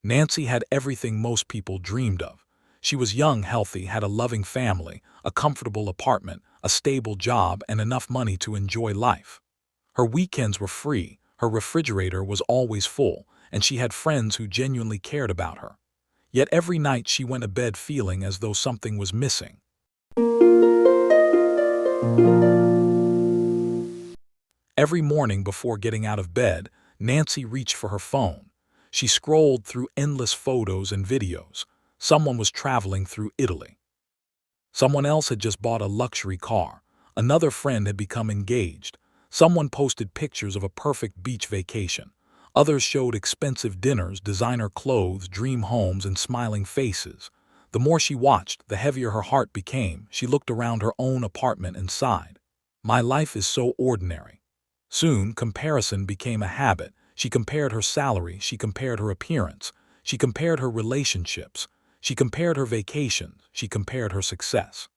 Nancy had everything most people dreamed of. She was young, healthy, had a loving family, a comfortable apartment, a stable job, and enough money to enjoy life. Her weekends were free, her refrigerator was always full, and she had friends who genuinely cared about her. Yet every night she went to bed feeling as though something was missing. Every morning before getting out of bed, Nancy reached for her phone. She scrolled through endless photos and videos. Someone was traveling through Italy. Someone else had just bought a luxury car. Another friend had become engaged. Someone posted pictures of a perfect beach vacation. Others showed expensive dinners, designer clothes, dream homes, and smiling faces. The more she watched, the heavier her heart became. She looked around her own apartment and sighed. My life is so ordinary. Soon, comparison became a habit. She compared her salary, she compared her appearance, she compared her relationships, she compared her vacations, she compared her success.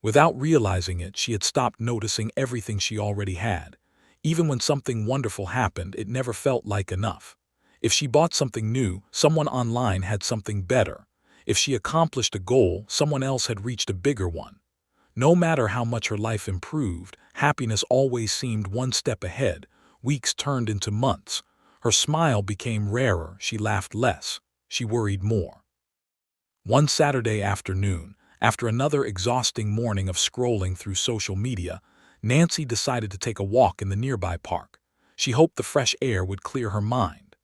Without realizing it, she had stopped noticing everything she already had. Even when something wonderful happened, it never felt like enough. If she bought something new, someone online had something better. If she accomplished a goal, someone else had reached a bigger one. No matter how much her life improved, happiness always seemed one step ahead. Weeks turned into months. Her smile became rarer, she laughed less, she worried more. One Saturday afternoon, after another exhausting morning of scrolling through social media, Nancy decided to take a walk in the nearby park. She hoped the fresh air would clear her mind.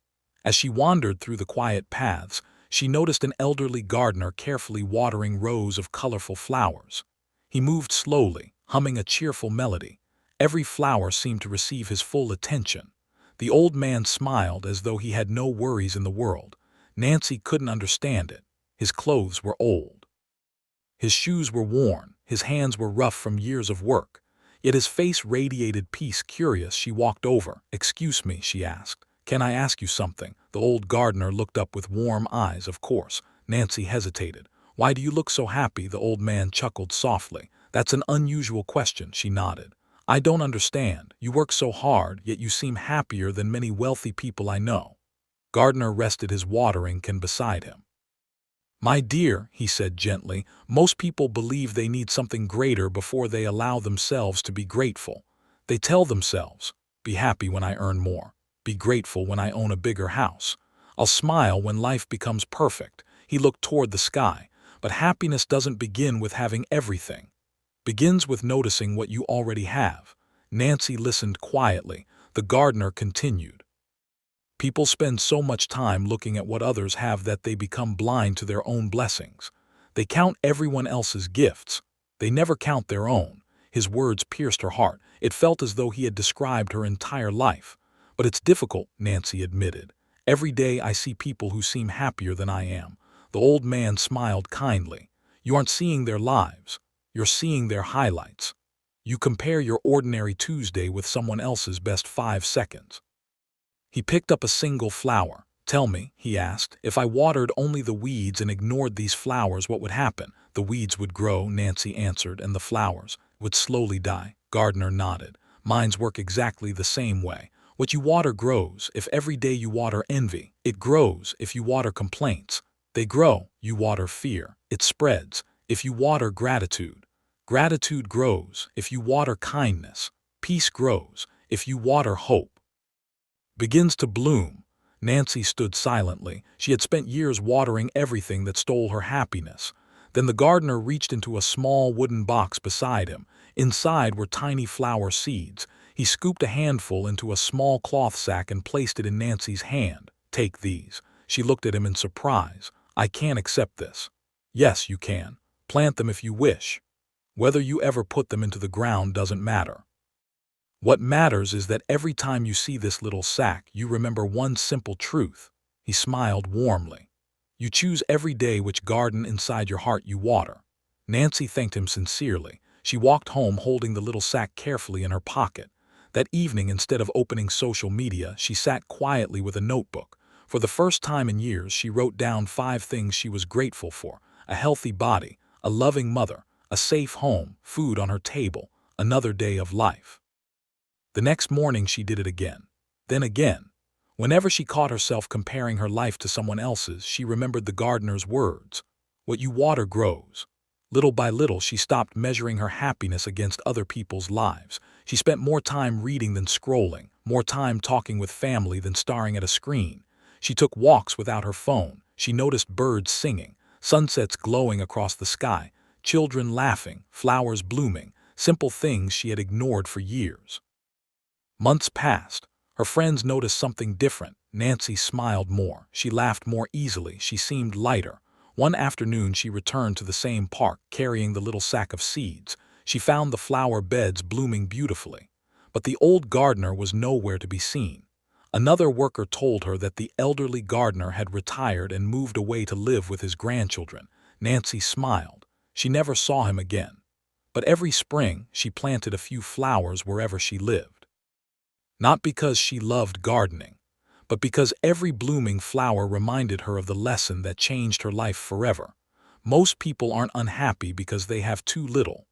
As she wandered through the quiet paths, she noticed an elderly gardener carefully watering rows of colorful flowers. He moved slowly, humming a cheerful melody. Every flower seemed to receive his full attention. The old man smiled as though he had no worries in the world. Nancy couldn't understand it. His clothes were old. His shoes were worn, his hands were rough from years of work. Yet his face radiated peace. Curious, she walked over. "Excuse me," she asked. "Can I ask you something?" The old gardener looked up with warm eyes. "Of course." Nancy hesitated. "Why do you look so happy?" The old man chuckled softly. "That's an unusual question," she nodded. "I don't understand. You work so hard, yet you seem happier than many wealthy people I know." Gardener rested his watering can beside him. "My dear," he said gently, "most people believe they need something greater before they allow themselves to be grateful. They tell themselves, be happy when I earn more. Be grateful when I own a bigger house. I'll smile when life becomes perfect." He looked toward the sky. "But happiness doesn't begin with having everything. Begins with noticing what you already have." Nancy listened quietly. The gardener continued. "People spend so much time looking at what others have that they become blind to their own blessings. They count everyone else's gifts. They never count their own." His words pierced her heart. It felt as though he had described her entire life. "But it's difficult," Nancy admitted. "Every day I see people who seem happier than I am." The old man smiled kindly. "You aren't seeing their lives. You're seeing their highlights. You compare your ordinary Tuesday with someone else's best 5 seconds." He picked up a single flower. "Tell me," he asked, "if I watered only the weeds and ignored these flowers, what would happen?" "The weeds would grow," Nancy answered, "and the flowers would slowly die." Gardner nodded. "Minds work exactly the same way. What you water grows. If every day you water envy, it grows. If you water complaints, they grow. You water fear, it spreads. If you water gratitude, gratitude grows. If you water kindness, peace grows. If you water hope, begins to bloom." Nancy stood silently. She had spent years watering everything that stole her happiness. Then the gardener reached into a small wooden box beside him. Inside were tiny flower seeds. He scooped a handful into a small cloth sack and placed it in Nancy's hand. "Take these." She looked at him in surprise. "I can't accept this." "Yes, you can. Plant them if you wish. Whether you ever put them into the ground doesn't matter. What matters is that every time you see this little sack, you remember one simple truth." He smiled warmly. "You choose every day which garden inside your heart you water." Nancy thanked him sincerely. She walked home holding the little sack carefully in her pocket. That evening, instead of opening social media, she sat quietly with a notebook. For the first time in years, she wrote down 5 things she was grateful for: a healthy body, a loving mother, a safe home, food on her table, another day of life. The next morning she did it again. Then again. Whenever she caught herself comparing her life to someone else's, she remembered the gardener's words, "What you water grows." Little by little, she stopped measuring her happiness against other people's lives. She spent more time reading than scrolling, more time talking with family than staring at a screen. She took walks without her phone. She noticed birds singing, sunsets glowing across the sky, children laughing, flowers blooming, simple things she had ignored for years. Months passed. Her friends noticed something different. Nancy smiled more. She laughed more easily. She seemed lighter. One afternoon she returned to the same park, carrying the little sack of seeds. She found the flower beds blooming beautifully. But the old gardener was nowhere to be seen. Another worker told her that the elderly gardener had retired and moved away to live with his grandchildren. Nancy smiled. She never saw him again. But every spring she planted a few flowers wherever she lived. Not because she loved gardening, but because every blooming flower reminded her of the lesson that changed her life forever. Most people aren't unhappy because they have too little.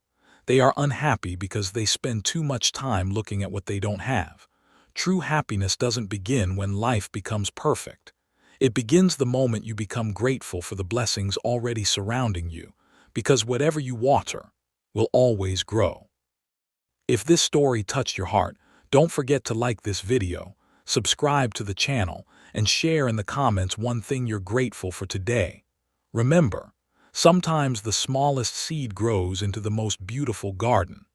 They are unhappy because they spend too much time looking at what they don't have. True happiness doesn't begin when life becomes perfect. It begins the moment you become grateful for the blessings already surrounding you, because whatever you water will always grow. If this story touched your heart, don't forget to like this video, subscribe to the channel, and share in the comments one thing you're grateful for today. Remember, sometimes the smallest seed grows into the most beautiful garden.